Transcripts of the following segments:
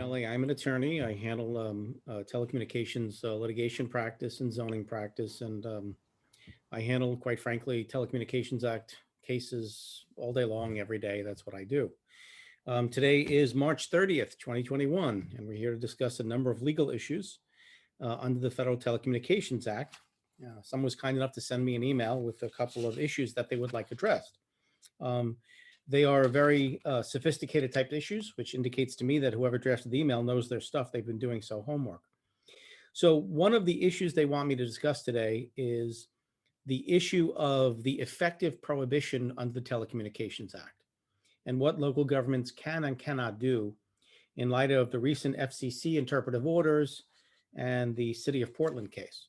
Campanelli. I'm an attorney. I handle telecommunications litigation practice and zoning practice, and I handle, quite frankly, Telecommunications Act cases all day long, every day. That's what I do. Today is March 30th, 2021, and we're here to discuss a number of legal issues under the Federal Telecommunications Act. Someone was kind enough to send me an email with a couple of issues that they would like addressed. They are very sophisticated type issues, which indicates to me that whoever drafted the email knows their stuff. They've been doing so homework. So one of the issues they want me to discuss today is the issue of the effective prohibition under the Telecommunications Act and what local governments can and cannot do in light of the recent FCC interpretive orders and the City of Portland case.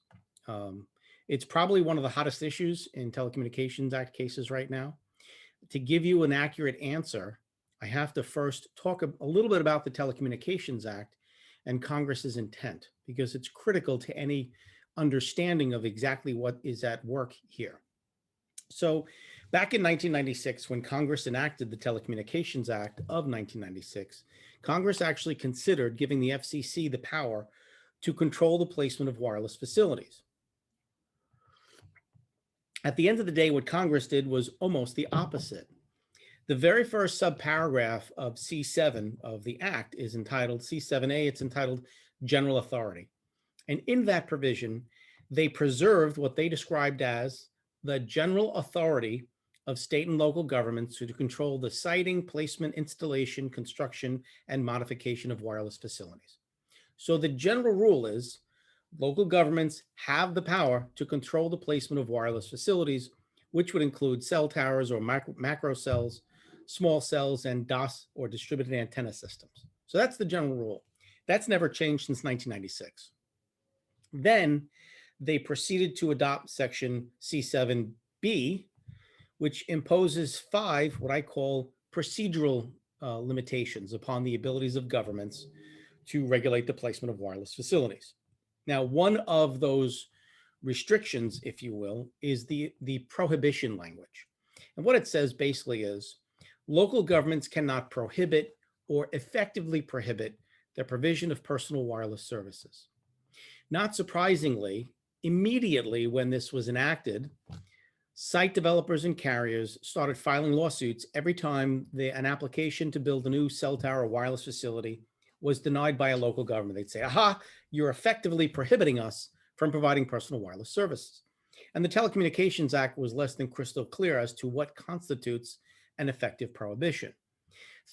It's probably one of the hottest issues in Telecommunications Act cases right now. To give you an accurate answer, I have to first talk a little bit about the Telecommunications Act and Congress's intent, because it's critical to any understanding of exactly what is at work here. So back in 1996, when Congress enacted the Telecommunications Act of 1996, Congress actually considered giving the FCC the power to control the placement of wireless facilities. At the end of the day, what Congress did was almost the opposite. The very first subparagraph of C7 of the Act is entitled C7A, it's entitled General Authority. And in that provision, they preserved what they described as the general authority of state and local governments to control the siting, placement, installation, construction, and modification of wireless facilities. So the general rule is local governments have the power to control the placement of wireless facilities, which would include cell towers or macro cells, small cells, and DOS or distributed antenna systems. So that's the general rule. That's never changed since 1996. Then they proceeded to adopt section C7B, which imposes 5 what I call procedural limitations upon the abilities of governments to regulate the placement of wireless facilities. Now, one of those restrictions, if you will, is the prohibition language. And what it says basically is local governments cannot prohibit or effectively prohibit the provision of personal wireless services. Not surprisingly, immediately when this was enacted, site developers and carriers started filing lawsuits every time an application to build a new cell tower or wireless facility was denied by a local government. They'd say, aha, you're effectively prohibiting us from providing personal wireless services. And the Telecommunications Act was less than crystal clear as to what constitutes an effective prohibition.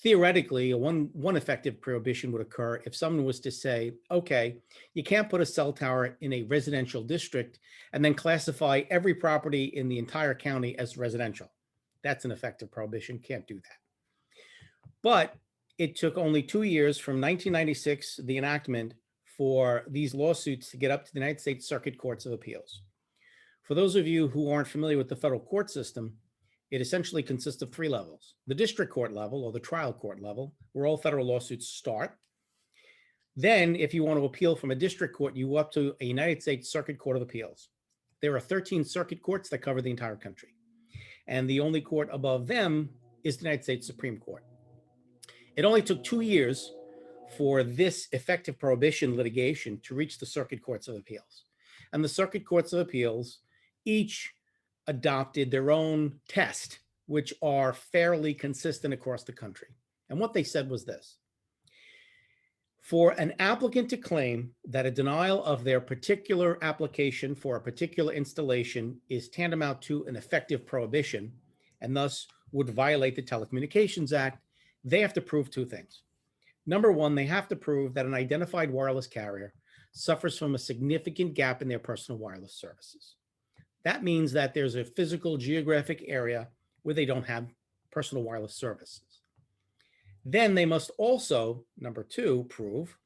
Theoretically, one effective prohibition would occur if someone was to say, okay, you can't put a cell tower in a residential district and then classify every property in the entire county as residential. That's an effective prohibition, can't do that. But it took only 2 years from 1996, the enactment, for these lawsuits to get up to the United States Circuit Courts of Appeals. For those of you who aren't familiar with the federal court system, it essentially consists of 3 levels. The district court level or the trial court level, where all federal lawsuits start. Then, if you want to appeal from a district court, you go up to a United States Circuit Court of Appeals. There are 13 circuit courts that cover the entire country. And the only court above them is the United States Supreme Court. It only took 2 years for this effective prohibition litigation to reach the Circuit Courts of Appeals. And the Circuit Courts of Appeals each adopted their own test, which are fairly consistent across the country. And what they said was this: for an applicant to claim that a denial of their particular application for a particular installation is tantamount to an effective prohibition and thus would violate the Telecommunications Act, they have to prove 2 things. Number 1, they have to prove that an identified wireless carrier suffers from a significant gap in their personal wireless services. That means that there's a physical geographic area where they don't have personal wireless services. Then they must also, number 2, prove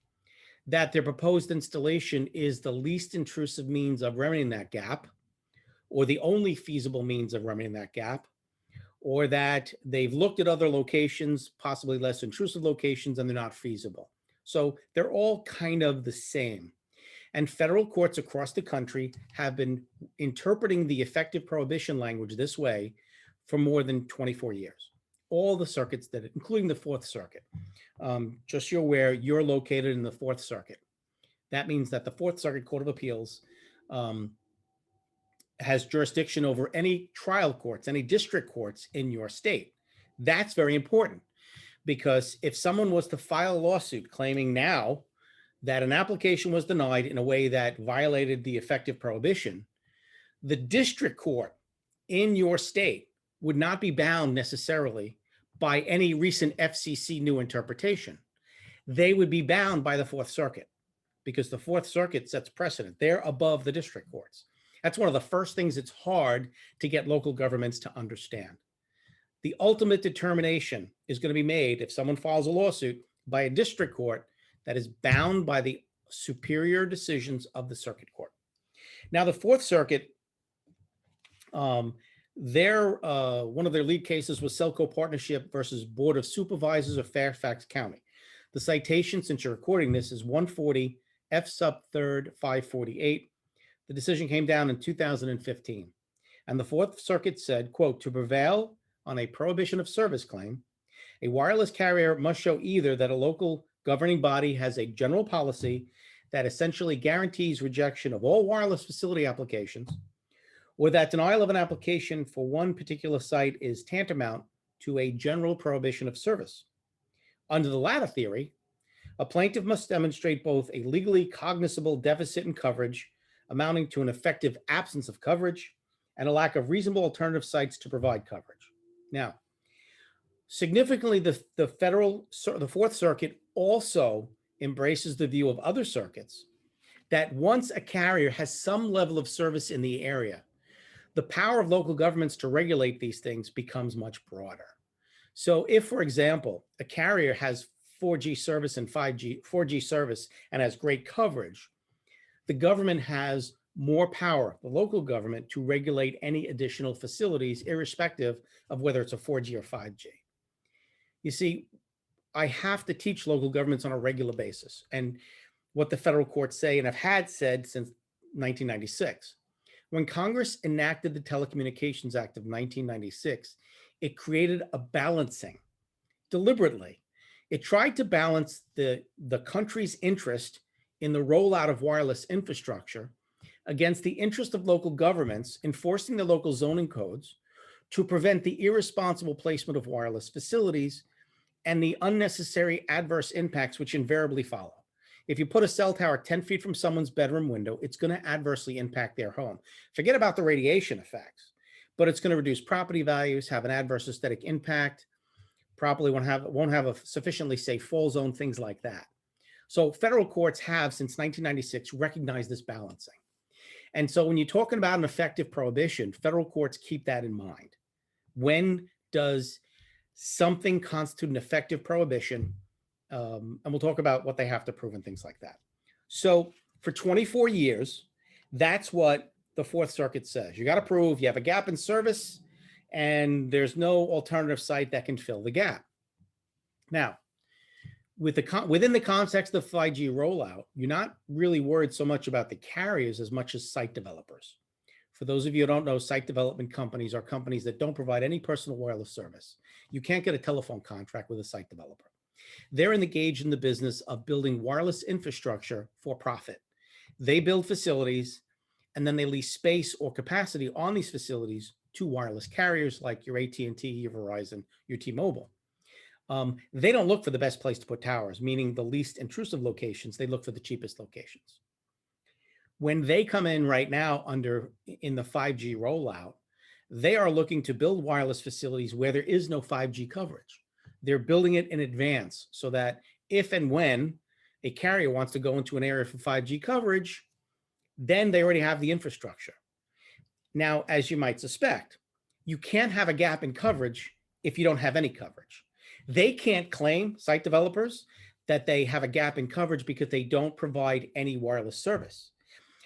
that their proposed installation is the least intrusive means of remedying that gap, or the only feasible means of remedying that gap, or that they've looked at other locations, possibly less intrusive locations, and they're not feasible. So they're all kind of the same. And federal courts across the country have been interpreting the effective prohibition language this way for more than 24 years. all the circuits did it, including the Fourth Circuit. Just so you're aware, you're located in the Fourth Circuit. That means that the Fourth Circuit Court of Appeals has jurisdiction over any trial courts, any district courts in your state. That's very important, because if someone was to file a lawsuit claiming now that an application was denied in a way that violated the effective prohibition, the district court in your state would not be bound necessarily by any recent FCC new interpretation. They would be bound by the Fourth Circuit, because the Fourth Circuit sets precedent. They're above the district courts. That's one of the first things it's hard to get local governments to understand. The ultimate determination is going to be made if someone files a lawsuit by a district court that is bound by the superior decisions of the circuit court. Now, the Fourth Circuit, one of their lead cases was Selco Partnership versus Board of Supervisors of Fairfax County. The citation, since you're recording this, is 140 F sub 3rd 548. The decision came down in 2015. And the Fourth Circuit said, quote, to prevail on a prohibition of service claim, a wireless carrier must show either that a local governing body has a general policy that essentially guarantees rejection of all wireless facility applications, or that denial of an application for one particular site is tantamount to a general prohibition of service. Under the latter theory, a plaintiff must demonstrate both a legally cognizable deficit in coverage amounting to an effective absence of coverage and a lack of reasonable alternative sites to provide coverage. Now, significantly, the Fourth Circuit also embraces the view of other circuits that once a carrier has some level of service in the area, the power of local governments to regulate these things becomes much broader. So if, for example, a carrier has 4G service and 4G service and has great coverage, the government has more power, the local government, to regulate any additional facilities, irrespective of whether it's a 4G or 5G. You see, I have to teach local governments on a regular basis. And what the federal courts say, and have had said since 1996, when Congress enacted the Telecommunications Act of 1996, it created a balancing deliberately. It tried to balance the country's interest in the rollout of wireless infrastructure against the interest of local governments enforcing the local zoning codes to prevent the irresponsible placement of wireless facilities and the unnecessary adverse impacts which invariably follow. If you put a cell tower 10 feet from someone's bedroom window, it's going to adversely impact their home. Forget about the radiation effects, but it's going to reduce property values, have an adverse aesthetic impact, probably won't have a sufficiently safe fall zone, things like that. So federal courts have, since 1996, recognized this balancing. And so when you're talking about an effective prohibition, federal courts keep that in mind. When does something constitute an effective prohibition? And we'll talk about what they have to prove and things like that. So for 24 years, that's what the Fourth Circuit says. You got to prove you have a gap in service and there's no alternative site that can fill the gap. Now, within the context of 5G rollout, you're not really worried so much about the carriers as much as site developers. For those of you who don't know, site development companies are companies that don't provide any personal wireless service. You can't get a telephone contract with a site developer. They're engaged in the business of building wireless infrastructure for profit. They build facilities and then they lease space or capacity on these facilities to wireless carriers like your AT&T, your Verizon, your T-Mobile. They don't look for the best place to put towers, meaning the least intrusive locations. They look for the cheapest locations. When they come in right now in the 5G rollout, they are looking to build wireless facilities where there is no 5G coverage. They're building it in advance so that if and when a carrier wants to go into an area for 5G coverage, then they already have the infrastructure. Now, as you might suspect, you can't have a gap in coverage if you don't have any coverage. They can't claim, site developers, that they have a gap in coverage because they don't provide any wireless service.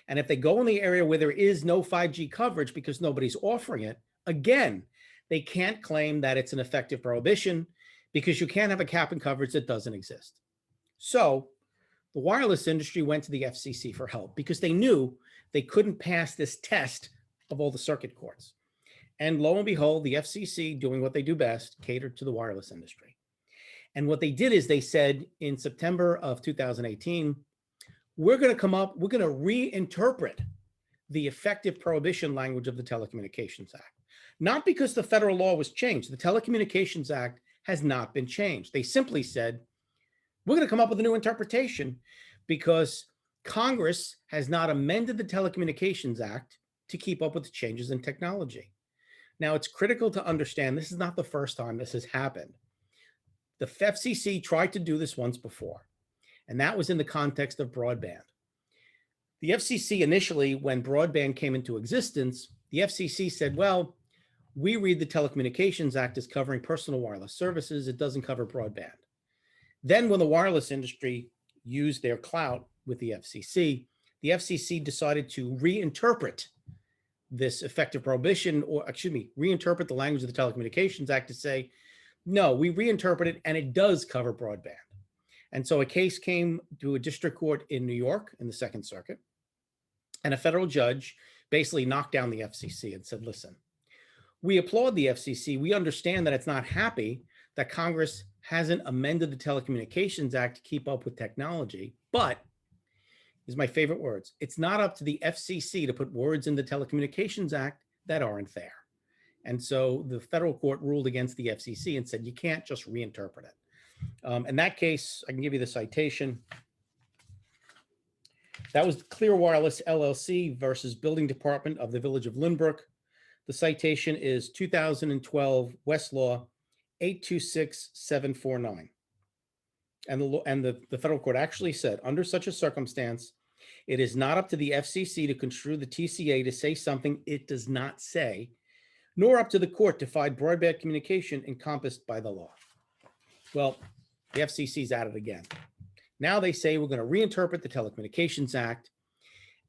And if they go in the area where there is no 5G coverage because nobody's offering it, again, they can't claim that it's an effective prohibition because you can't have a cap in coverage that doesn't exist. So the wireless industry went to the FCC for help because they knew they couldn't pass this test of all the circuit courts. And lo and behold, the FCC, doing what they do best, catered to the wireless industry. And what they did is they said in September of 2018, we're going to reinterpret the effective prohibition language of the Telecommunications Act. Not because the federal law was changed. The Telecommunications Act has not been changed. They simply said, we're going to come up with a new interpretation because Congress has not amended the Telecommunications Act to keep up with the changes in technology. Now, it's critical to understand this is not the first time this has happened. The FCC tried to do this once before, and that was in the context of broadband. The FCC initially, when broadband came into existence, the FCC said, well, we read the Telecommunications Act as covering personal wireless services. It doesn't cover broadband. Then when the wireless industry used their clout with the FCC decided to reinterpret this effective prohibition, or reinterpret the language of the Telecommunications Act to say, no, we reinterpret it and it does cover broadband. And so a case came to a district court in New York in the Second Circuit, and a federal judge basically knocked down the FCC and said, listen, we applaud the FCC. We understand that it's not happy that Congress hasn't amended the Telecommunications Act to keep up with technology, but these are my favorite words. It's not up to the FCC to put words in the Telecommunications Act that aren't there. And so the federal court ruled against the FCC and said, you can't just reinterpret it. In that case, I can give you the citation. That was Clear Wireless LLC versus Building Department of the Village of Lynbrook. The citation is 2012 Westlaw 826749. And the federal court actually said, under such a circumstance, it is not up to the FCC to construe the TCA to say something it does not say, nor up to the court to find broadband communication encompassed by the law. Well, the FCC's at it again. Now they say we're going to reinterpret the Telecommunications Act,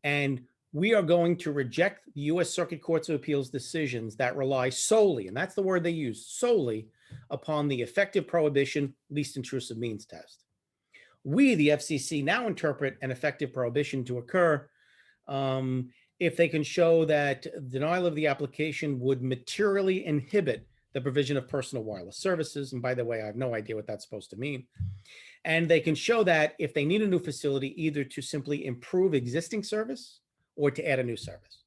and we are going to reject the U.S. Circuit Courts of Appeals decisions that rely solely, and that's the word they use, solely upon the effective prohibition, least intrusive means test. We, the FCC, now interpret an effective prohibition to occur if they can show that denial of the application would materially inhibit the provision of personal wireless services. And by the way, I have no idea what that's supposed to mean. And they can show that if they need a new facility, either to simply improve existing service or to add a new service.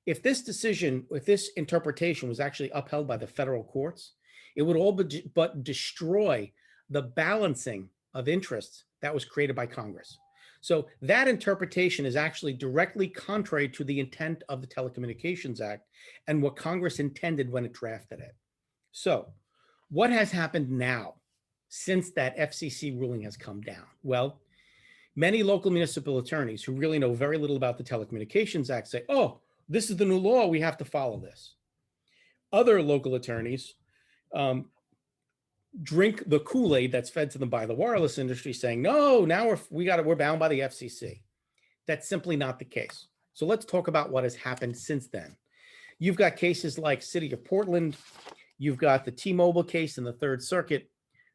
If this decision, if this interpretation was actually upheld by the federal courts, it would all but destroy the balancing of interests that was created by Congress. So that interpretation is actually directly contrary to the intent of the Telecommunications Act and what Congress intended when it drafted it. So what has happened now since that FCC ruling has come down? Well, many local municipal attorneys who really know very little about the Telecommunications Act say, oh, this is the new law, we have to follow this. Other local attorneys drink the Kool-Aid that's fed to them by the wireless industry, saying, no, now we're bound by the FCC. That's simply not the case. So let's talk about what has happened since then. You've got cases like City of Portland, you've got the T-Mobile case in the Third Circuit,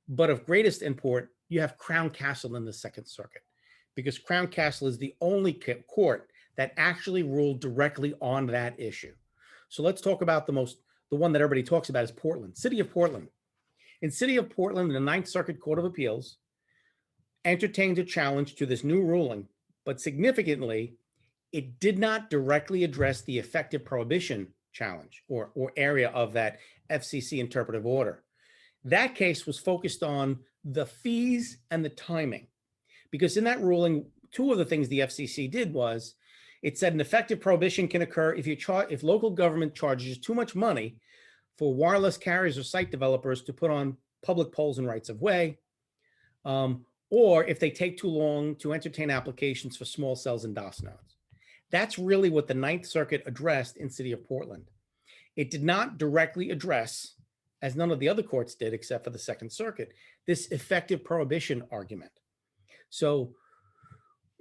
but of greatest import, you have Crown Castle in the Second Circuit, because Crown Castle is the only court that actually ruled directly on that issue. So let's talk about the one that everybody talks about is Portland, City of Portland. In City of Portland, the Ninth Circuit Court of Appeals entertained a challenge to this new ruling, but significantly, it did not directly address the effective prohibition challenge or area of that FCC interpretive order. That case was focused on the fees and the timing, because in that ruling, two of the things the FCC did was it said an effective prohibition can occur if local government charges too much money for wireless carriers or site developers to put on public poles and rights of way, or if they take too long to entertain applications for small cells and DOS nodes. That's really what the Ninth Circuit addressed in City of Portland. It did not directly address, as none of the other courts did except for the Second Circuit, this effective prohibition argument. So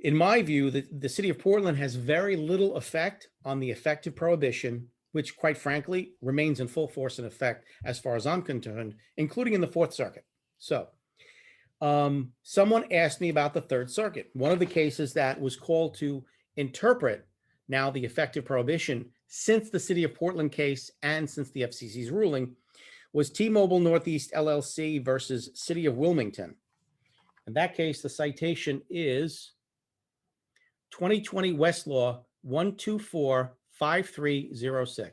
in my view, the City of Portland has very little effect on the effective prohibition, which quite frankly remains in full force and effect as far as I'm concerned, including in the Fourth Circuit. So someone asked me about the Third Circuit. One of the cases that was called to interpret now the effective prohibition since the City of Portland case and since the FCC's ruling was T-Mobile Northeast LLC versus City of Wilmington. In that case, the citation is 2020 Westlaw 1245306.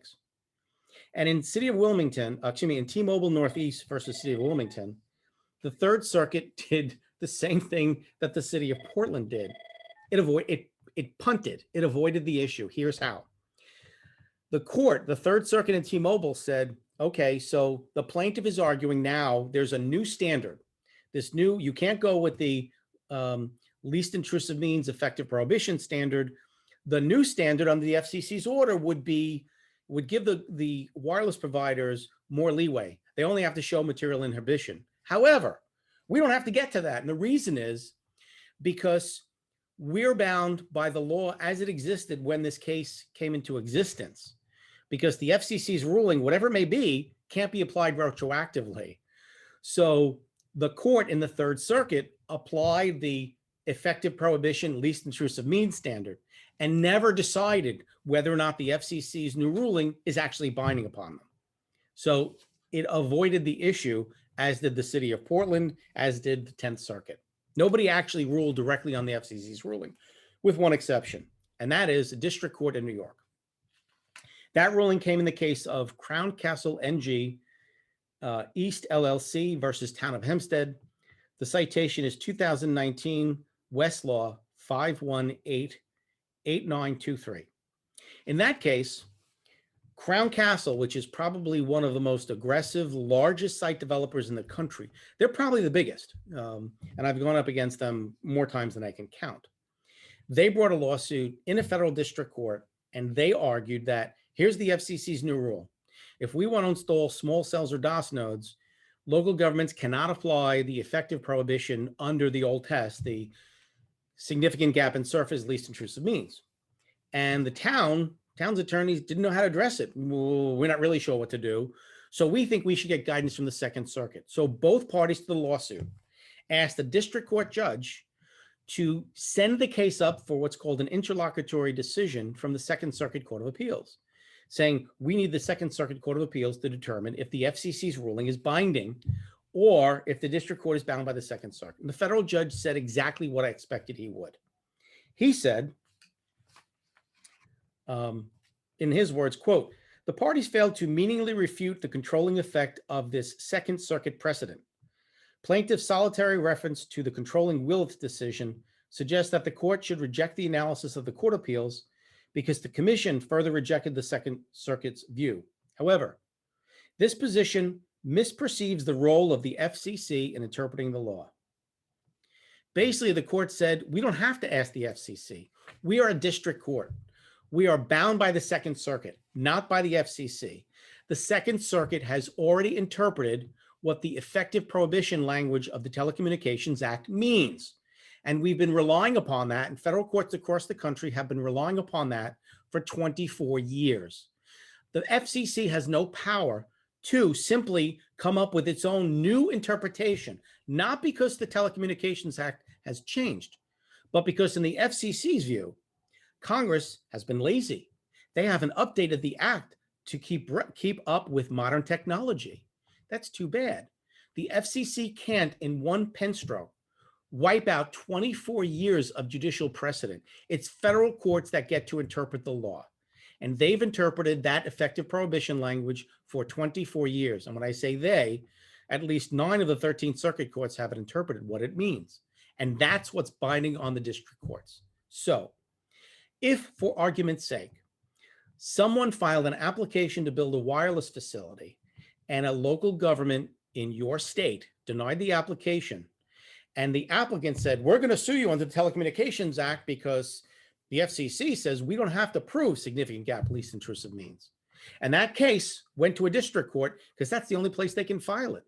And in City of Wilmington, in T-Mobile Northeast versus City of Wilmington, the Third Circuit did the same thing that the City of Portland did. It punted. It avoided the issue. Here's how. The Third Circuit in T-Mobile said, okay, so the plaintiff is arguing now there's a new standard. You can't go with the least intrusive means effective prohibition standard. The new standard under the FCC's order would give the wireless providers more leeway. They only have to show material inhibition. However, we don't have to get to that. And the reason is because we're bound by the law as it existed when this case came into existence, because the FCC's ruling, whatever it may be, can't be applied retroactively. So the court in the Third Circuit applied the effective prohibition least intrusive means standard and never decided whether or not the FCC's new ruling is actually binding upon them. So it avoided the issue, as did the City of Portland, as did the 10th Circuit. Nobody actually ruled directly on the FCC's ruling, with one exception, and that is a district court in New York. That ruling came in the case of Crown Castle NG East LLC versus Town of Hempstead. The citation is 2019 Westlaw 5188923. In that case, Crown Castle, which is probably one of the most aggressive, largest site developers in the country, they're probably the biggest, and I've gone up against them more times than I can count. They brought a lawsuit in a federal district court, and they argued that here's the FCC's new rule. If we want to install small cells or DOS nodes, local governments cannot apply the effective prohibition under the old test, the significant gap in surface least intrusive means. And the town's attorneys didn't know how to address it. Well, we're not really sure what to do. So we think we should get guidance from the Second Circuit. So both parties to the lawsuit asked the district court judge to send the case up for what's called an interlocutory decision from the Second Circuit Court of Appeals, saying we need the Second Circuit Court of Appeals to determine if the FCC's ruling is binding or if the district court is bound by the Second Circuit. And the federal judge said exactly what I expected he would. He said, in his words, quote, "The parties failed to meaningfully refute the controlling effect of this Second Circuit precedent. Plaintiff's solitary reference to the controlling Willits decision suggests that the court should reject the analysis of the Court of Appeals because the commission further rejected the Second Circuit's view. However, this position misperceives the role of the FCC in interpreting the law." Basically, the court said, we don't have to ask the FCC. We are a district court. We are bound by the Second Circuit, not by the FCC. The Second Circuit has already interpreted what the effective prohibition language of the Telecommunications Act means. And we've been relying upon that, and federal courts across the country have been relying upon that for 24 years. The FCC has no power to simply come up with its own new interpretation, not because the Telecommunications Act has changed, but because in the FCC's view, Congress has been lazy. They haven't updated the act to keep up with modern technology. That's too bad. The FCC can't, in one pen stroke, wipe out 24 years of judicial precedent. It's federal courts that get to interpret the law. And they've interpreted that effective prohibition language for 24 years. And when I say they, at least 9 of the 13 circuit courts have interpreted what it means. And that's what's binding on the district courts. So if, for argument's sake, someone filed an application to build a wireless facility and a local government in your state denied the application, and the applicant said, we're going to sue you under the Telecommunications Act because the FCC says we don't have to prove significant gap least intrusive means. And that case went to a district court because that's the only place they can file it.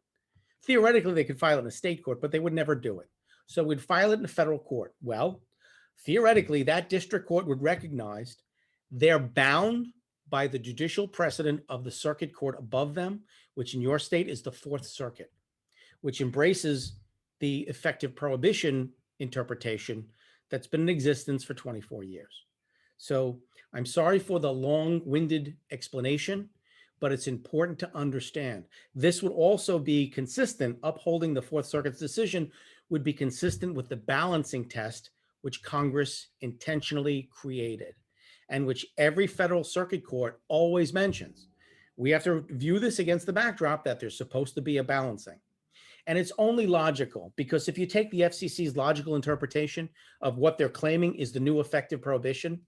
Theoretically, they could file it in a state court, but they would never do it. So we'd file it in a federal court. Well, theoretically, that district court would recognize they're bound by the judicial precedent of the circuit court above them, which in your state is the Fourth Circuit, which embraces the effective prohibition interpretation that's been in existence for 24 years. So I'm sorry for the long-winded explanation, but it's important to understand. This would also be consistent, upholding the Fourth Circuit's decision would be consistent with the balancing test, which Congress intentionally created and which every federal circuit court always mentions. We have to view this against the backdrop that there's supposed to be a balancing. And it's only logical because if you take the FCC's logical interpretation of what they're claiming is the new effective prohibition,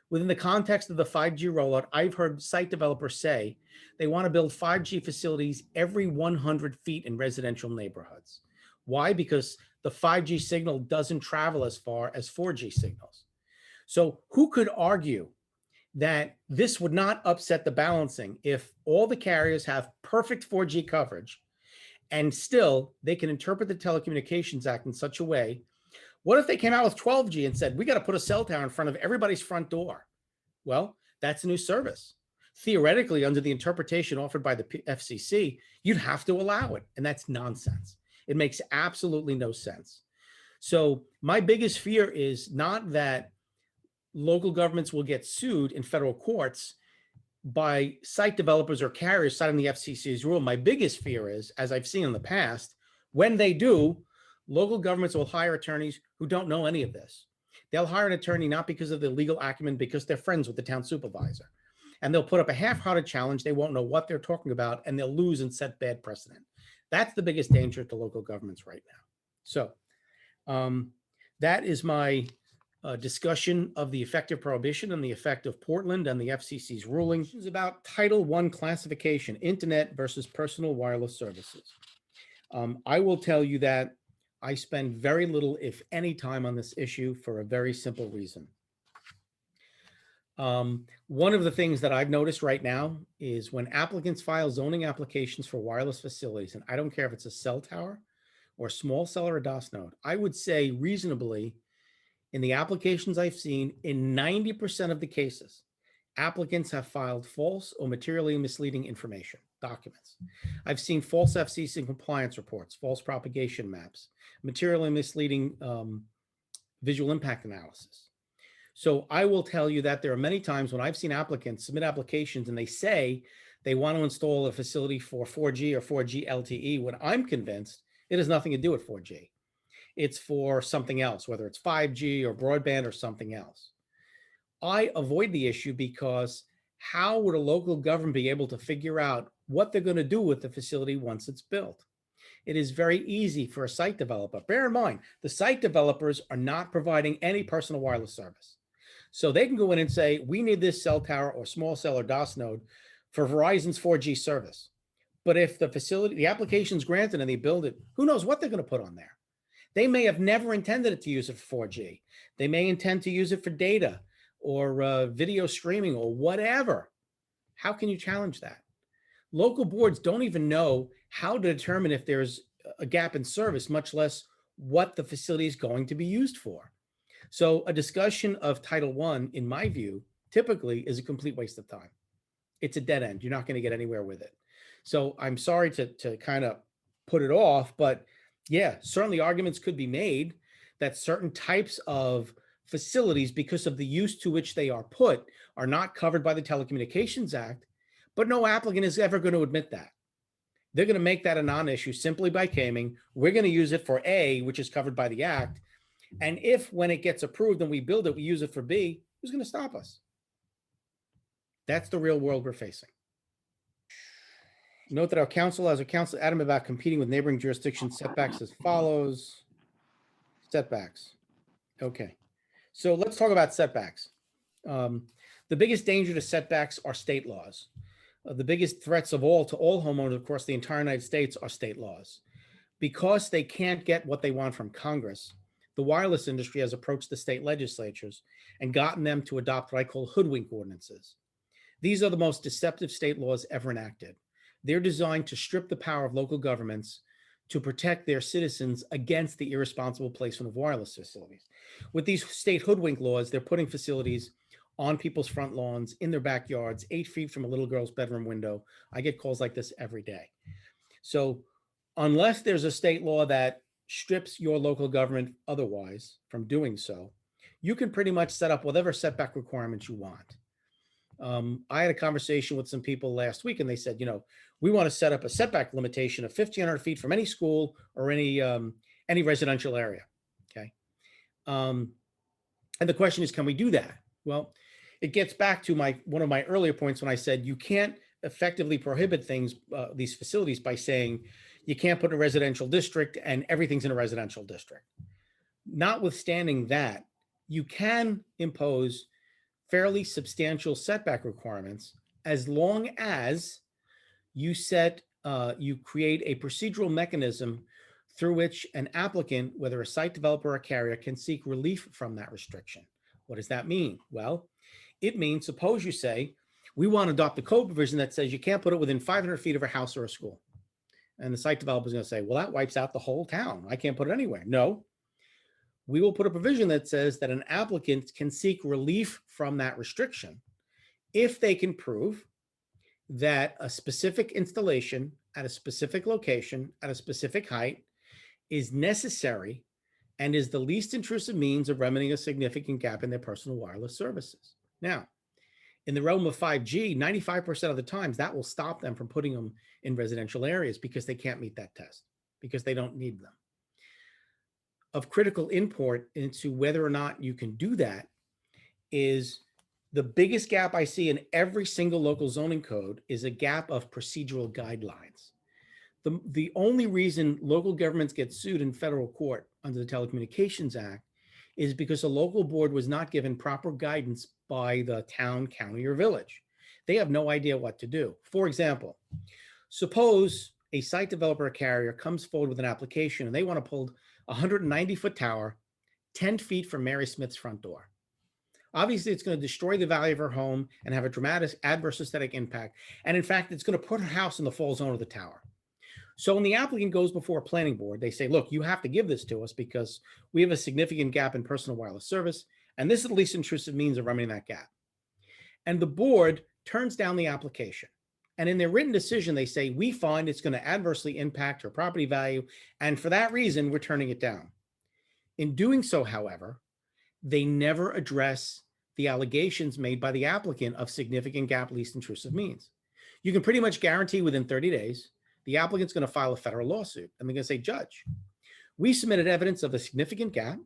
within the context of the 5G rollout, I've heard site developers say they want to build 5G facilities every 100 feet in residential neighborhoods. Why? Because the 5G signal doesn't travel as far as 4G signals. So who could argue that this would not upset the balancing if all the carriers have perfect 4G coverage and still they can interpret the Telecommunications Act in such a way? What if they came out with 12G and said, we got to put a cell tower in front of everybody's front door? Well, that's a new service. Theoretically, under the interpretation offered by the FCC, you'd have to allow it. And that's nonsense. It makes absolutely no sense. So my biggest fear is not that local governments will get sued in federal courts by site developers or carriers citing the FCC's rule. My biggest fear is, as I've seen in the past, when they do, local governments will hire attorneys who don't know any of this. They'll hire an attorney not because of the legal acumen, because they're friends with the town supervisor. And they'll put up a half-hearted challenge. They won't know what they're talking about, and they'll lose and set bad precedent. That's the biggest danger to local governments right now. So that is my discussion of the effective prohibition and the effect of Portland and the FCC's ruling. This is about Title I classification, internet versus personal wireless services. I will tell you that I spend very little, if any, time on this issue for a very simple reason. One of the things that I've noticed right now is when applicants file zoning applications for wireless facilities, and I don't care if it's a cell tower or small cell or a DOS node, I would say reasonably, in the applications I've seen, in 90% of the cases, applicants have filed false or materially misleading information, documents. I've seen false FCC compliance reports, false propagation maps, materially misleading visual impact analysis. So I will tell you that there are many times when I've seen applicants submit applications and they say they want to install a facility for 4G or 4G LTE, when I'm convinced it has nothing to do with 4G. It's for something else, whether it's 5G or broadband or something else. I avoid the issue because how would a local government be able to figure out what they're going to do with the facility once it's built? It is very easy for a site developer. Bear in mind, the site developers are not providing any personal wireless service. So they can go in and say, we need this cell tower or small cell or DOS node for Verizon's 4G service. But if the facility, the application's granted and they build it, who knows what they're going to put on there? They may have never intended it to use it for 4G. They may intend to use it for data or video streaming or whatever. How can you challenge that? Local boards don't even know how to determine if there's a gap in service, much less what the facility is going to be used for. So a discussion of Title I, in my view, typically is a complete waste of time. It's a dead end. You're not going to get anywhere with it. So I'm sorry to kind of put it off, but yeah, certainly arguments could be made that certain types of facilities, because of the use to which they are put, are not covered by the Telecommunications Act, but no applicant is ever going to admit that. They're going to make that a non-issue simply by claiming we're going to use it for A, which is covered by the Act. And if, when it gets approved and we build it, we use it for B, who's going to stop us? That's the real world we're facing. Note that our counsel has a counsel adamant about competing with neighboring jurisdictions setbacks as follows. Setbacks. Okay. So let's talk about setbacks. The biggest danger to setbacks are state laws. The biggest threats of all to all homeowners across the entire United States are state laws. Because they can't get what they want from Congress, the wireless industry has approached the state legislatures and gotten them to adopt what I call hoodwink ordinances. These are the most deceptive state laws ever enacted. They're designed to strip the power of local governments to protect their citizens against the irresponsible placement of wireless facilities. With these state hoodwink laws, they're putting facilities on people's front lawns, in their backyards, 8 feet from a little girl's bedroom window. I get calls like this every day. So unless there's a state law that strips your local government otherwise from doing so, you can pretty much set up whatever setback requirements you want. I had a conversation with some people last week, and they said, we want to set up a setback limitation of 1,500 feet from any school or any residential area. Okay. And the question is, can we do that? Well, it gets back to one of my earlier points when I said you can't effectively prohibit things, these facilities, by saying you can't put in a residential district and everything's in a residential district. Notwithstanding that, you can impose fairly substantial setback requirements as long as you create a procedural mechanism through which an applicant, whether a site developer or a carrier, can seek relief from that restriction. What does that mean? Well, it means, suppose you say, we want to adopt a code provision that says you can't put it within 500 feet of a house or a school. And the site developer is going to say, well, that wipes out the whole town. I can't put it anywhere. No, we will put a provision that says that an applicant can seek relief from that restriction if they can prove that a specific installation at a specific location at a specific height is necessary and is the least intrusive means of remedying a significant gap in their personal wireless services. Now, in the realm of 5G, 95% of the times that will stop them from putting them in residential areas because they can't meet that test, because they don't need them. Of critical import into whether or not you can do that is the biggest gap I see in every single local zoning code is a gap of procedural guidelines. The only reason local governments get sued in federal court under the Telecommunications Act is because a local board was not given proper guidance by the town, county, or village. They have no idea what to do. For example, suppose a site developer or carrier comes forward with an application and they want to pull a 190-foot tower 10 feet from Mary Smith's front door. Obviously, it's going to destroy the value of her home and have a dramatic adverse aesthetic impact. And in fact, it's going to put her house in the fall zone of the tower. So when the applicant goes before a planning board, they say, look, you have to give this to us because we have a significant gap in personal wireless service, and this is the least intrusive means of remedying that gap. And the board turns down the application. And in their written decision, they say, we find it's going to adversely impact her property value, and for that reason, we're turning it down. In doing so, however, they never address the allegations made by the applicant of significant gap, least intrusive means. You can pretty much guarantee within 30 days, the applicant's going to file a federal lawsuit, and they're going to say, Judge, we submitted evidence of a significant gap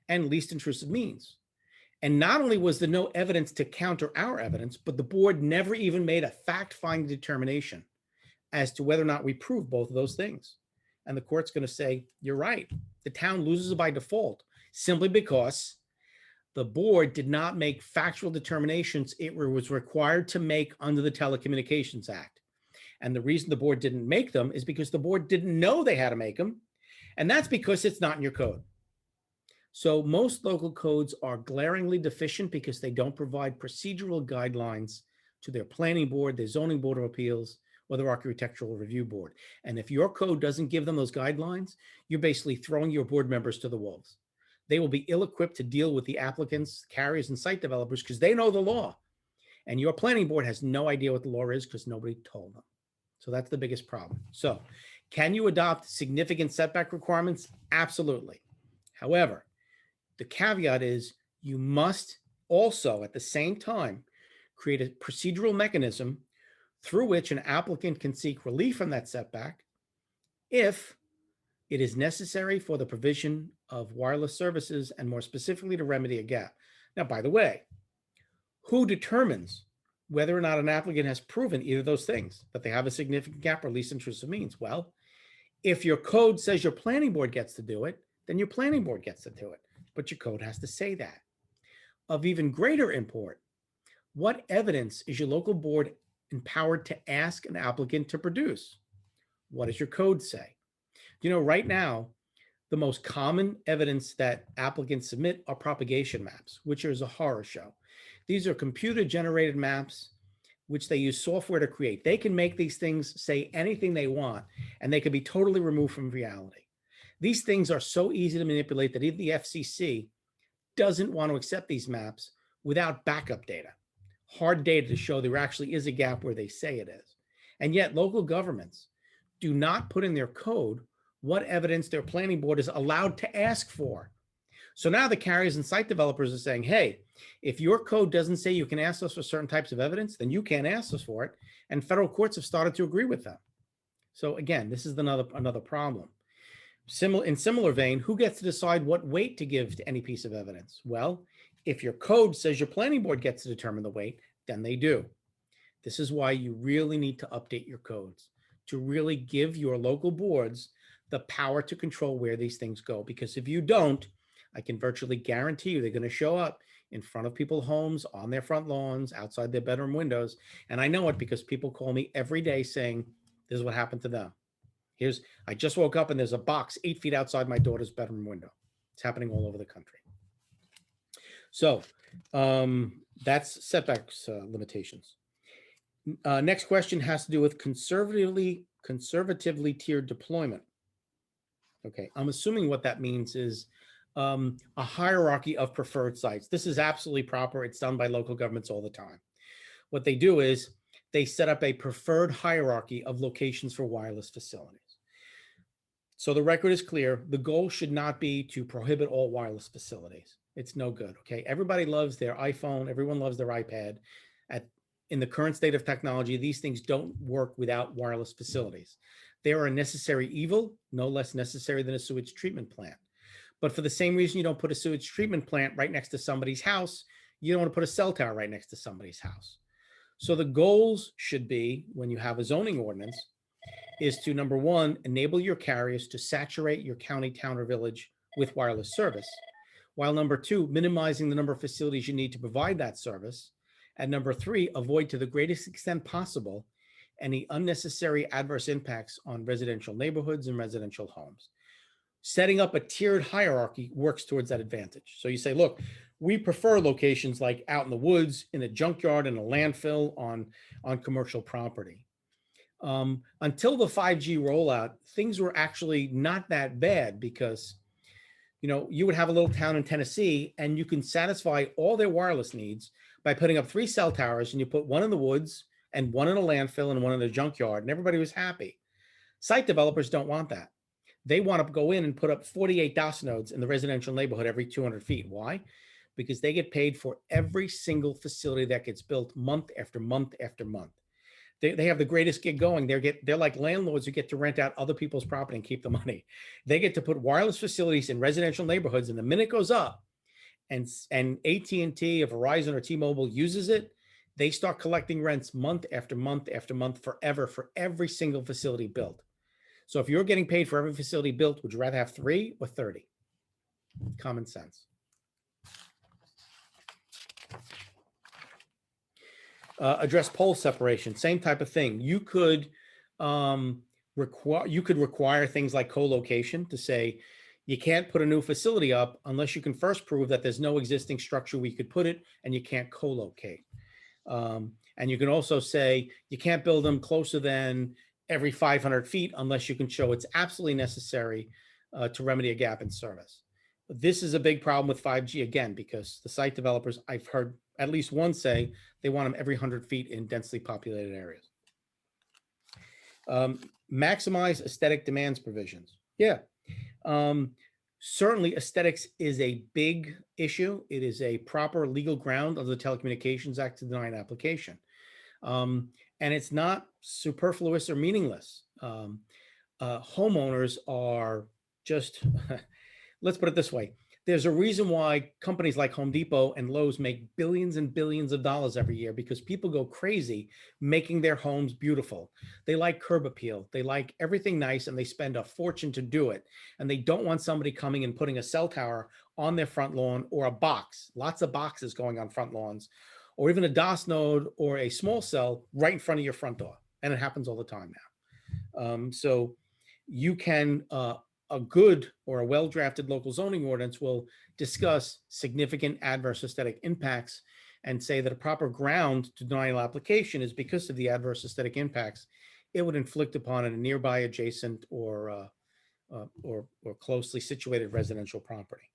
and least intrusive means. And not only was there no evidence to counter our evidence, but the board never even made a fact-finding determination as to whether or not we prove both of those things. And the court's going to say, you're right. The town loses by default simply because the board did not make factual determinations it was required to make under the Telecommunications Act. And the reason the board didn't make them is because the board didn't know they had to make them. And that's because it's not in your code. So most local codes are glaringly deficient because they don't provide procedural guidelines to their planning board, their zoning board of appeals, or their architectural review board. And if your code doesn't give them those guidelines, you're basically throwing your board members to the wolves. They will be ill-equipped to deal with the applicants, carriers, and site developers because they know the law. And your planning board has no idea what the law is because nobody told them. So that's the biggest problem. So can you adopt significant setback requirements? Absolutely. However, the caveat is you must also at the same time create a procedural mechanism through which an applicant can seek relief from that setback if it is necessary for the provision of wireless services and more specifically to remedy a gap. Now, by the way, who determines whether or not an applicant has proven either of those things, that they have a significant gap or least intrusive means? Well, if your code says your planning board gets to do it, then your planning board gets to do it, but your code has to say that. Of even greater import, what evidence is your local board empowered to ask an applicant to produce? What does your code say? You know, right now, the most common evidence that applicants submit are propagation maps, which is a horror show. These are computer-generated maps, which they use software to create. They can make these things say anything they want, and they can be totally removed from reality. These things are so easy to manipulate that even the FCC doesn't want to accept these maps without backup data, hard data to show there actually is a gap where they say it is. And yet local governments do not put in their code what evidence their planning board is allowed to ask for. So now the carriers and site developers are saying, hey, if your code doesn't say you can ask us for certain types of evidence, then you can't ask us for it. And federal courts have started to agree with them. So again, this is another problem. In similar vein, who gets to decide what weight to give to any piece of evidence? Well, if your code says your planning board gets to determine the weight, then they do. This is why you really need to update your codes to really give your local boards the power to control where these things go. Because if you don't, I can virtually guarantee you they're going to show up in front of people's homes, on their front lawns, outside their bedroom windows. And I know it because people call me every day saying, this is what happened to them. I just woke up and there's a box 8 feet outside my daughter's bedroom window. It's happening all over the country. So that's setbacks limitations. Next question has to do with conservatively tiered deployment. Okay, I'm assuming what that means is a hierarchy of preferred sites. This is absolutely proper. It's done by local governments all the time. What they do is they set up a preferred hierarchy of locations for wireless facilities. So the record is clear. The goal should not be to prohibit all wireless facilities. It's no good, okay? Everybody loves their iPhone. Everyone loves their iPad. In the current state of technology, these things don't work without wireless facilities. They are a necessary evil, no less necessary than a sewage treatment plant. But for the same reason you don't put a sewage treatment plant right next to somebody's house, you don't want to put a cell tower right next to somebody's house. So the goals should be, when you have a zoning ordinance, is to, number one, enable your carriers to saturate your county, town, or village with wireless service, while number two, minimizing the number of facilities you need to provide that service, and number three, avoid to the greatest extent possible any unnecessary adverse impacts on residential neighborhoods and residential homes. Setting up a tiered hierarchy works towards that advantage. So you say, look, we prefer locations like out in the woods, in a junkyard, in a landfill, on commercial property. Until the 5G rollout, things were actually not that bad because, you would have a little town in Tennessee and you can satisfy all their wireless needs by putting up 3 cell towers, and you put one in the woods and one in a landfill and one in a junkyard, and everybody was happy. Site developers don't want that. They want to go in and put up 48 DOS nodes in the residential neighborhood every 200 feet. Why? Because they get paid for every single facility that gets built month after month after month. They have the greatest gig going. They're like landlords who get to rent out other people's property and keep the money. They get to put wireless facilities in residential neighborhoods, and the minute it goes up and AT&T or Verizon or T-Mobile uses it, they start collecting rents month after month after month forever for every single facility built. So if you're getting paid for every facility built, would you rather have 3 or 30? Common sense. Address pole separation, same type of thing. You could require things like co-location to say you can't put a new facility up unless you can first prove that there's no existing structure where you could put it, and you can't co-locate. And you can also say you can't build them closer than every 500 feet unless you can show it's absolutely necessary to remedy a gap in service. This is a big problem with 5G, again, because the site developers, I've heard at least one say they want them every 100 feet in densely populated areas. Maximize aesthetic demands provisions. Yeah. Certainly aesthetics is a big issue. It is a proper legal ground of the Telecommunications Act to deny an application. And it's not superfluous or meaningless. Homeowners are just, let's put it this way. There's a reason why companies like Home Depot and Lowe's make billions and billions of dollars every year, because people go crazy making their homes beautiful. They like curb appeal. They like everything nice, and they spend a fortune to do it. And they don't want somebody coming and putting a cell tower on their front lawn, or a box, lots of boxes going on front lawns, or even a DOS node or a small cell right in front of your front door. And it happens all the time now. So you can, a good or a well-drafted local zoning ordinance will discuss significant adverse aesthetic impacts and say that a proper ground to deny an application is because of the adverse aesthetic impacts it would inflict upon a nearby, adjacent, or closely situated residential property.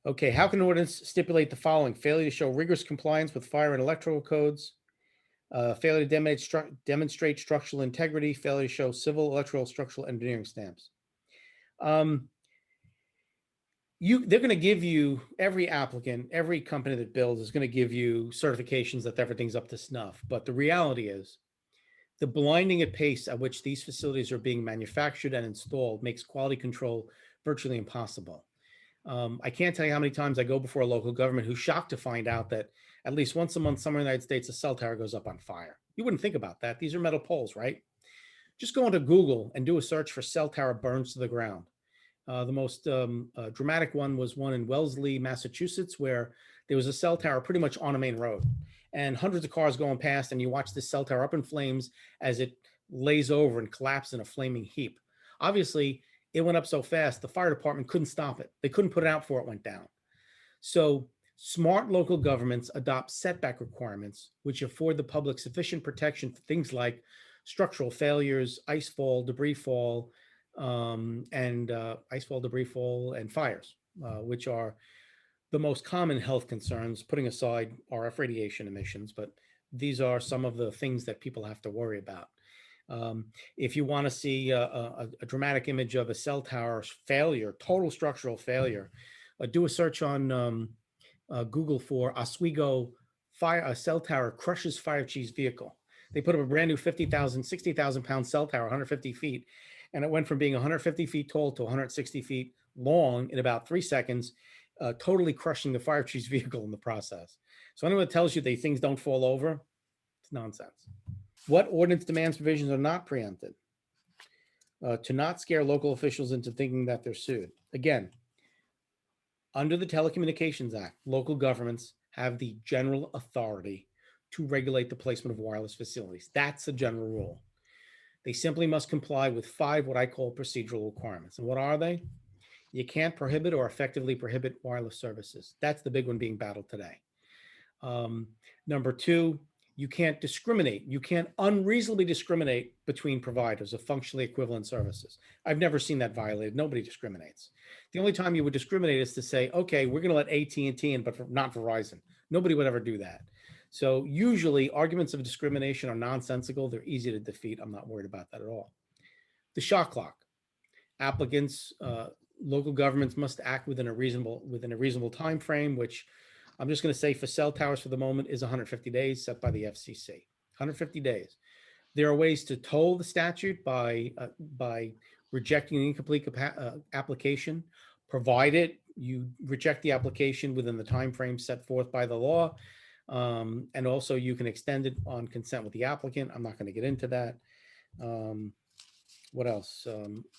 Okay, how can an ordinance stipulate the following? Failure to show rigorous compliance with fire and electrical codes, failure to demonstrate structural integrity, failure to show civil, electrical, structural engineering stamps. Homeowners are, 100% they're going to give you, every applicant, every company that builds is going to give you certifications that everything's up to snuff. But the reality is the blinding at pace at which these facilities are being manufactured and installed makes quality control virtually impossible. I can't tell you how many times I go before a local government who's shocked to find out that at least once a month somewhere in the United States, a cell tower goes up on fire. You wouldn't think about that. These are metal poles, right? Just go into Google and do a search for cell tower burns to the ground. The most dramatic one was one in Wellesley, Massachusetts, where there was a cell tower pretty much on a main road and hundreds of cars going past, and you watch this cell tower up in flames as it lays over and collapsed in a flaming heap. Obviously, it went up so fast, the fire department couldn't stop it. They couldn't put it out before it went down. So smart local governments adopt setback requirements, which afford the public sufficient protection for things like structural failures, ice fall, debris fall, and fires, which are the most common health concerns, putting aside RF radiation emissions, but these are some of the things that people have to worry about. If you want to see a dramatic image of a cell tower failure, total structural failure, do a search on Google for Oswego fire, cell tower crushes fire chief's vehicle. They put up a brand new 50,000, 60,000 pound cell tower, 150 feet, and it went from being 150 feet tall to 160 feet long in about 3 seconds, totally crushing the fire chief's vehicle in the process. So anyone that tells you that things don't fall over, it's nonsense. What ordinance demands provisions are not preempted? To not scare local officials into thinking that they're sued. Again, under the Telecommunications Act, local governments have the general authority to regulate the placement of wireless facilities. That's the general rule. They simply must comply with 5 what I call procedural requirements. And what are they? You can't prohibit or effectively prohibit wireless services. That's the big one being battled today. Number 2, you can't discriminate. You can't unreasonably discriminate between providers of functionally equivalent services. I've never seen that violated. Nobody discriminates. The only time you would discriminate is to say, okay, we're going to let AT&T in, but not Verizon. Nobody would ever do that. So usually arguments of discrimination are nonsensical. They're easy to defeat. I'm not worried about that at all. The shot clock. Applicants, local governments must act within a reasonable time frame, which I'm just going to say for cell towers for the moment is 150 days set by the FCC. 150 days. There are ways to toll the statute by rejecting the incomplete application, provided you reject the application within the time frame set forth by the law. And also you can extend it on consent with the applicant. I'm not going to get into that. What else?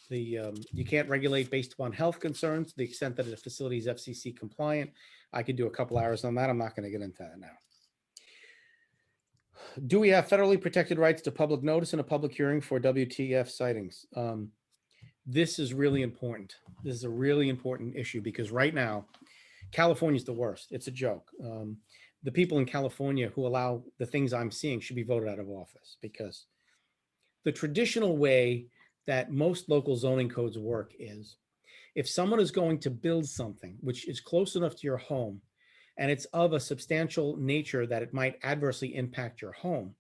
You can't regulate based upon health concerns to the extent that a facility is FCC compliant. I could do a couple hours on that. I'm not going to get into that now. Do we have federally protected rights to public notice and a public hearing for WTF sightings? This is really important. This is a really important issue because right now, California is the worst. It's a joke. The people in California who allow the things I'm seeing should be voted out of office, because the traditional way that most local zoning codes work is if someone is going to build something which is close enough to your home and it's of a substantial nature that it might adversely impact your home,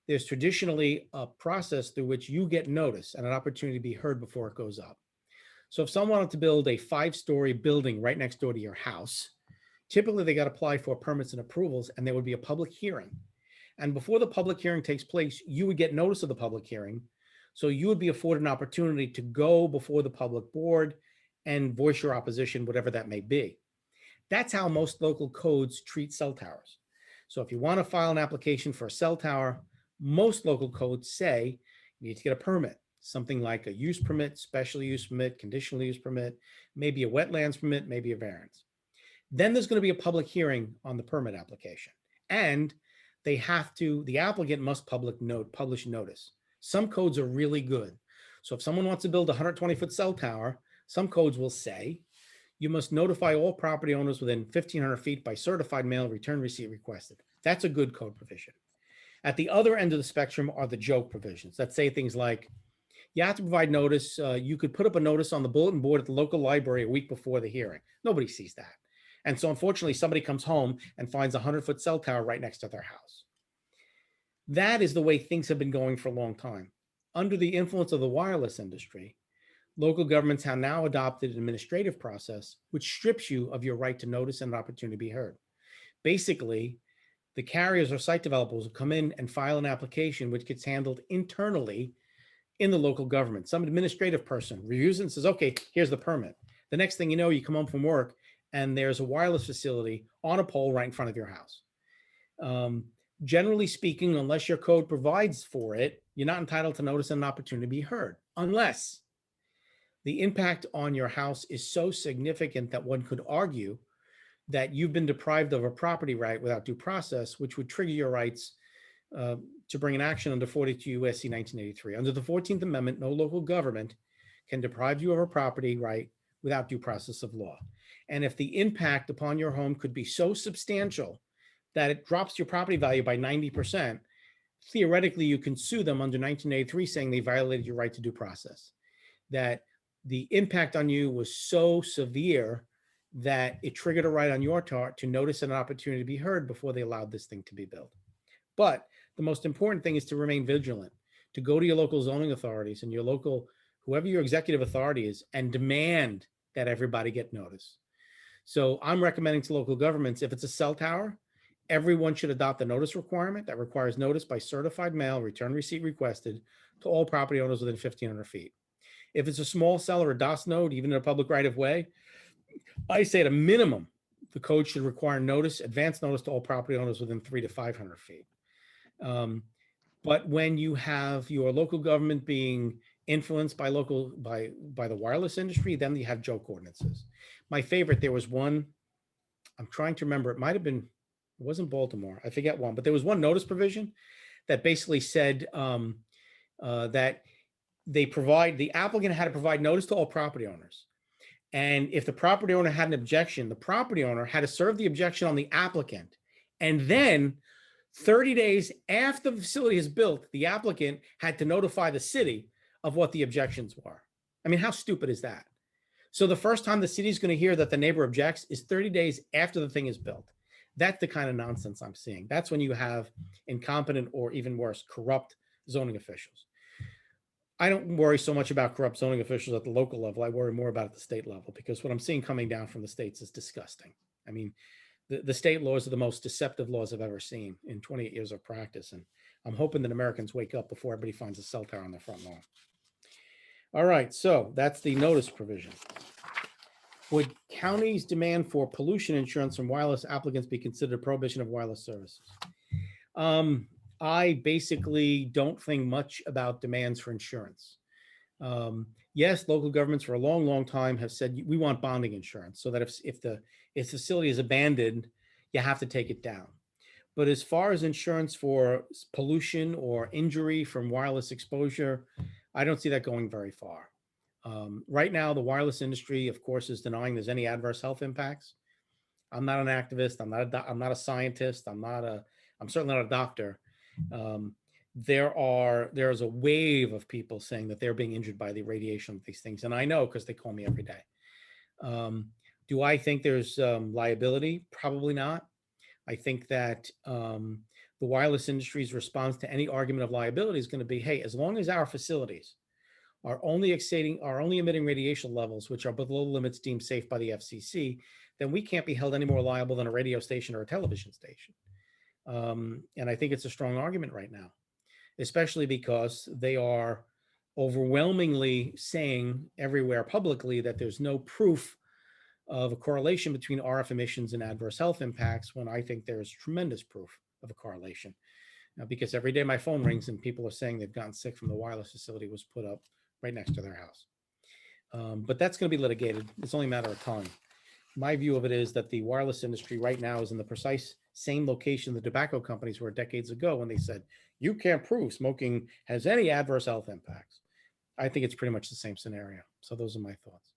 there's traditionally a process through which you get notice and an opportunity to be heard before it goes up. So if someone wanted to build a 5-story building right next door to your house, typically they got to apply for permits and approvals, and there would be a public hearing. And before the public hearing takes place, you would get notice of the public hearing. So you would be afforded an opportunity to go before the public board and voice your opposition, whatever that may be. That's how most local codes treat cell towers. So if you want to file an application for a cell tower, most local codes say you need to get a permit, something like a use permit, special use permit, conditional use permit, maybe a wetlands permit, maybe a variance. Then there's going to be a public hearing on the permit application. And the applicant must publish notice. Some codes are really good. So if someone wants to build a 120-foot cell tower, some codes will say you must notify all property owners within 1,500 feet by certified mail, return receipt requested. That's a good code provision. At the other end of the spectrum are the joke provisions that say things like, you have to provide notice. You could put up a notice on the bulletin board at the local library a week before the hearing. Nobody sees that. And so unfortunately, somebody comes home and finds a 100-foot cell tower right next to their house. That is the way things have been going for a long time. Under the influence of the wireless industry, Local governments have now adopted an administrative process which strips you of your right to notice and an opportunity to be heard. Basically, the carriers or site developers will come in and file an application which gets handled internally in the local government. Some administrative person reviews it and says, okay, here's the permit. The next thing you know, you come home from work and there's a wireless facility on a pole right in front of your house. Generally speaking, unless your code provides for it, you're not entitled to notice and an opportunity to be heard, unless the impact on your house is so significant that one could argue that you've been deprived of a property right without due process, which would trigger your rights to bring an action under 42 U.S.C. 1983. Under the 14th Amendment, no local government can deprive you of a property right without due process of law. And if the impact upon your home could be so substantial that it drops your property value by 90%, theoretically, you can sue them under 1983 saying they violated your right to due process. That the impact on you was so severe that it triggered a right on your part to notice an opportunity to be heard before they allowed this thing to be built. But the most important thing is to remain vigilant, to go to your local zoning authorities and your local, whoever your executive authority is, and demand that everybody get notice. So I'm recommending to local governments, if it's a cell tower, everyone should adopt a notice requirement that requires notice by certified mail, return receipt requested, to all property owners within 1,500 feet. If it's a small cell or a DOS node, even in a public right of way, I say at a minimum, the code should require notice, advance notice to all property owners within 300 to 500 feet. But when you have your local government being influenced by the wireless industry, then you have joke ordinances. My favorite, there was one, I'm trying to remember, it might've been, it wasn't Baltimore, I forget one, but there was one notice provision that basically said that the applicant had to provide notice to all property owners. And if the property owner had an objection, the property owner had to serve the objection on the applicant. And then 30 days after the facility is built, the applicant had to notify the city of what the objections were. I mean, how stupid is that? So the first time the city is going to hear that the neighbor objects is 30 days after the thing is built. That's the kind of nonsense I'm seeing. That's when you have incompetent or even worse, corrupt zoning officials. I don't worry so much about corrupt zoning officials at the local level. I worry more about at the state level, because what I'm seeing coming down from the states is disgusting. I mean, the state laws are the most deceptive laws I've ever seen in 28 years of practice. And I'm hoping that Americans wake up before everybody finds a cell tower on their front lawn. All right, so that's the notice provision. Would counties' demand for pollution insurance from wireless applicants be considered prohibition of wireless services? I basically don't think much about demands for insurance. Yes, local governments for a long, long time have said we want bonding insurance so that if the facility is abandoned, you have to take it down. But as far as insurance for pollution or injury from wireless exposure, I don't see that going very far. Right now, the wireless industry, of course, is denying there's any adverse health impacts. I'm not an activist. I'm not a scientist. I'm certainly not a doctor. There's a wave of people saying that they're being injured by the radiation of these things. And I know because they call me every day. Do I think there's liability? Probably not. I think that the wireless industry's response to any argument of liability is going to be, hey, as long as our facilities are only emitting radiation levels, which are below limits deemed safe by the FCC, then we can't be held any more liable than a radio station or a television station. And I think it's a strong argument right now, especially because they are overwhelmingly saying everywhere publicly that there's no proof of a correlation between RF emissions and adverse health impacts, when I think there is tremendous proof of a correlation. Because every day my phone rings and people are saying they've gotten sick from the wireless facility was put up right next to their house. But that's going to be litigated. It's only a matter of time. My view of it is that the wireless industry right now is in the precise same location the tobacco companies were decades ago when they said, you can't prove smoking has any adverse health impacts. I think it's pretty much the same scenario. So those are my thoughts.